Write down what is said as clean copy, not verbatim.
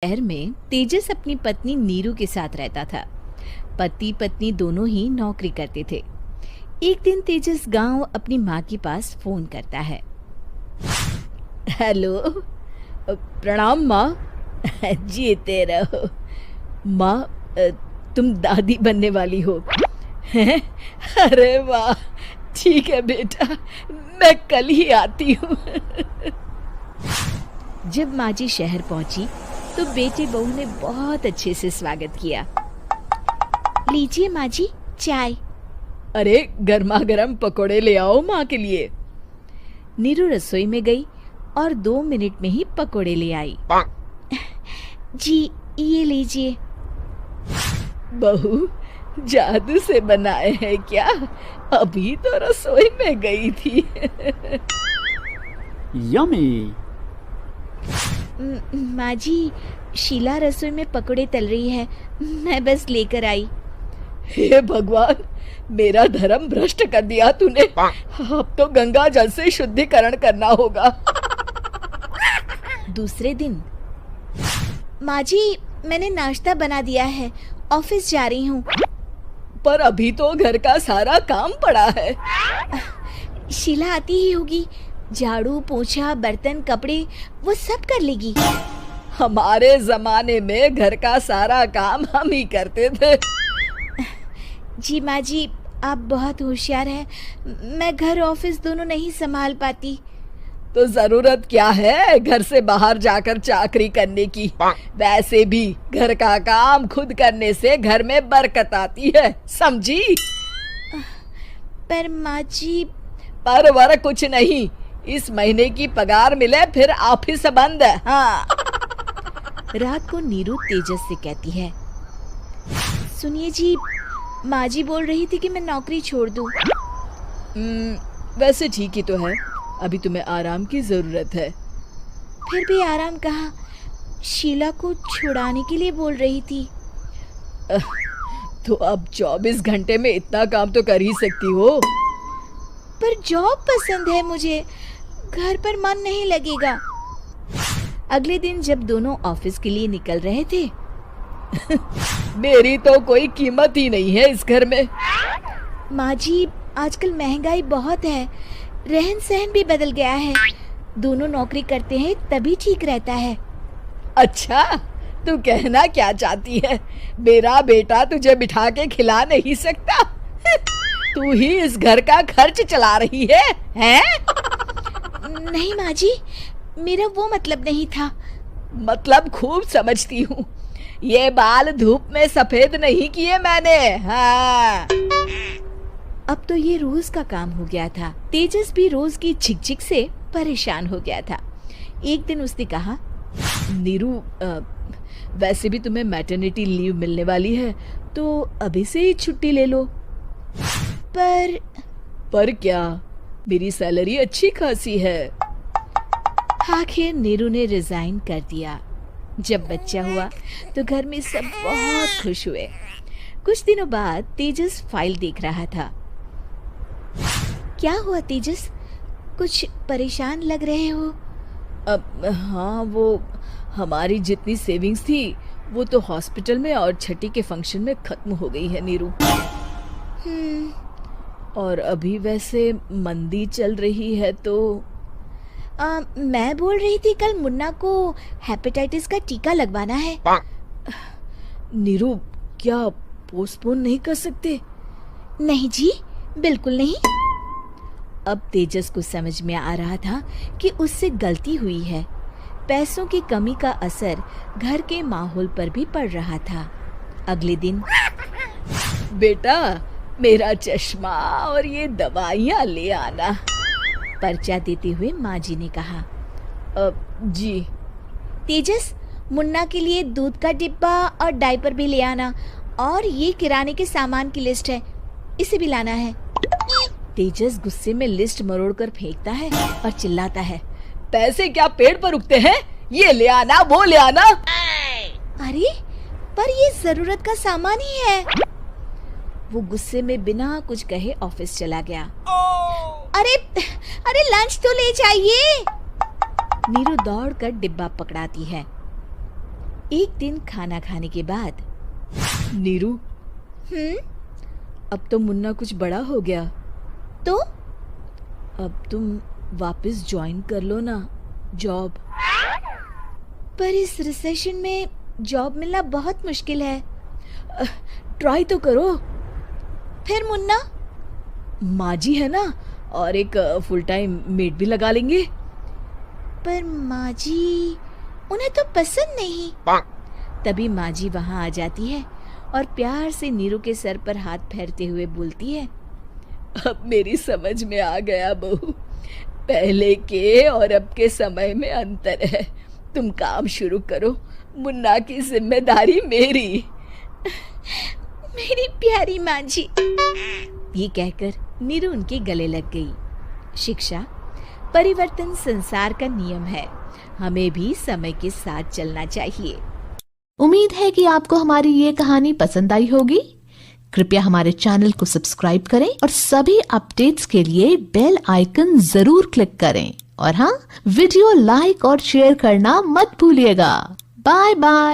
शहर में तेजस अपनी पत्नी नीरू के साथ रहता था। पति पत्नी दोनों ही नौकरी करते थे। एक दिन तेजस गांव अपनी माँ के पास फोन करता है। हेलो, प्रणाम माँ। जीते रहो माँ, तुम दादी बनने वाली हो हैं? अरे वाह, ठीक है बेटा, मैं कल ही आती हूँ। जब माँ जी शहर पहुंची तो बेटे बहू ने बहुत अच्छे से स्वागत किया। लीजिए माँ जी, चाय। अरे गर्मा गर्म पकोड़े ले आओ माँ के लिए। नीरू रसोई में गई और 2 मिनट में ही पकोड़े ले आई। जी ये लीजिए। बहू जादू से बनाए हैं क्या? अभी तो रसोई में गई थी। यम्मी। माँ जी, शीला रसोई में पकोड़े तल रही है, मैं बस लेकर आई। हे भगवान, मेरा धर्म भ्रष्ट कर दिया तूने। अब तो गंगा जल से शुद्धिकरण करना होगा। दूसरे दिन, माँ जी मैंने नाश्ता बना दिया है, ऑफिस जा रही हूँ। पर अभी तो घर का सारा काम पड़ा है। शीला आती ही होगी, झाड़ू पोछा बर्तन कपड़े वो सब कर लेगी। हमारे जमाने में घर का सारा काम हम ही करते थे। जी माँ जी, आप बहुत होशियार हैं, मैं घर ऑफिस दोनों नहीं संभाल पाती। तो जरूरत क्या है घर से बाहर जाकर चाकरी करने की? वैसे भी घर का काम खुद करने से घर में बरकत आती है, समझी? पर माँ जी। पर वर कुछ नहीं, इस महीने की पगार मिले फिर ऑफिस बंद है। हाँ। रात को नीरू तेजस से कहती है, सुनिए जी, माँ जी बोल रही थी कि मैं नौकरी छोड़ दूं। वैसे ठीक ही तो है, अभी तुम्हें आराम की जरूरत है। फिर भी आराम कहाँ, शीला को छुड़ाने के लिए बोल रही थी। तो अब 24 घंटे में इतना काम तो कर ही सकती हो। पर जॉब पसंद है मुझे, घर पर मन नहीं लगेगा। अगले दिन जब दोनों ऑफिस के लिए निकल रहे थे, मेरी तो कोई कीमत ही नहीं है इस घर में। माँ जी, आजकल महंगाई बहुत है, रहन सहन भी बदल गया है, दोनों नौकरी करते हैं तभी ठीक रहता है। अच्छा, तू कहना क्या चाहती है? मेरा बेटा तुझे बिठा के खिला नहीं सकता? तू ही इस घर का खर्च चला रही है, हैं? नहीं माँ जी, मेरा वो मतलब नहीं था। मतलब खूब समझती हूँ, ये बाल धूप में सफेद नहीं किए मैंने। हाँ। अब तो ये रोज का काम हो गया था। तेजस भी रोज की झिकझिक से परेशान हो गया था। एक दिन उसने कहा, नीरू, वैसे भी तुम्हें मैटरनिटी लीव मिलने वाली है, तो अभी से ही छुट्टी ले लो। पर क्या, मेरी सैलरी अच्छी खासी है। आखिर नीरू ने रिजाइन कर दिया। जब बच्चा हुआ तो घर में सब बहुत खुश हुए। कुछ दिनों बाद तेजस फाइल देख रहा था। क्या हुआ तेजस, कुछ परेशान लग रहे हो? हाँ, वो हमारी जितनी सेविंग्स थी वो तो हॉस्पिटल में और छठी के फंक्शन में खत्म हो गई है नीरू। और अभी वैसे मंदी चल रही है तो मैं बोल रही थी कल मुन्ना को हेपेटाइटिस का टीका लगवाना है। नीरू, क्या पोस्टपोन नहीं कर सकते? नहीं जी, बिल्कुल नहीं। अब तेजस को समझ में आ रहा था कि उससे गलती हुई है। पैसों की कमी का असर घर के माहौल पर भी पड़ रहा था। अगले दिन, बेटा मेरा चश्मा और ये दवाइयाँ ले आना, पर्चा देते हुए माँ जी ने कहा। जी। तेजस, मुन्ना के लिए दूध का डिब्बा और डायपर भी ले आना, और ये किराने के सामान की लिस्ट है, इसे भी लाना है। तेजस गुस्से में लिस्ट मरोड़कर फेंकता है और चिल्लाता है, पैसे क्या पेड़ पर उगते हैं? ये ले आना, वो ले आना। अरे पर ये जरूरत का सामान ही है। वो गुस्से में बिना कुछ कहे ऑफिस चला गया। अरे लंच तो ले जाइए। नीरू दौड़कर डिब्बा पकड़ाती है। एक दिन खाना खाने के बाद, नीरू, अब तो मुन्ना कुछ बड़ा हो गया, तो अब तुम वापस ज्वाइन कर लो ना जॉब। पर इस रिसेशन में जॉब मिलना बहुत मुश्किल है। ट्राई तो करो। फिर मुन्ना? माँ जी है ना, और एक फुल टाइम मेड भी लगा लेंगे। पर माँ जी, उन्हें तो पसंद नहीं। तभी माँ जी वहाँ आ जाती है और प्यार से नीरू के सर पर हाथ फेरते हुए बोलती है, अब मेरी समझ में आ गया बहू, पहले के और अब के समय में अंतर है। तुम काम शुरू करो, मुन्ना की जिम्मेदारी मेरी। मेरी प्यारी माँ जी। ये कहकर नीरू उनके गले लग गई। शिक्षा, परिवर्तन संसार का नियम है, हमें भी समय के साथ चलना चाहिए। उम्मीद है कि आपको हमारी ये कहानी पसंद आई होगी। कृपया हमारे चैनल को सब्सक्राइब करें और सभी अपडेट्स के लिए बेल आइकन जरूर क्लिक करें। और हाँ, वीडियो लाइक और शेयर करना मत भूलिएगा। Bye bye.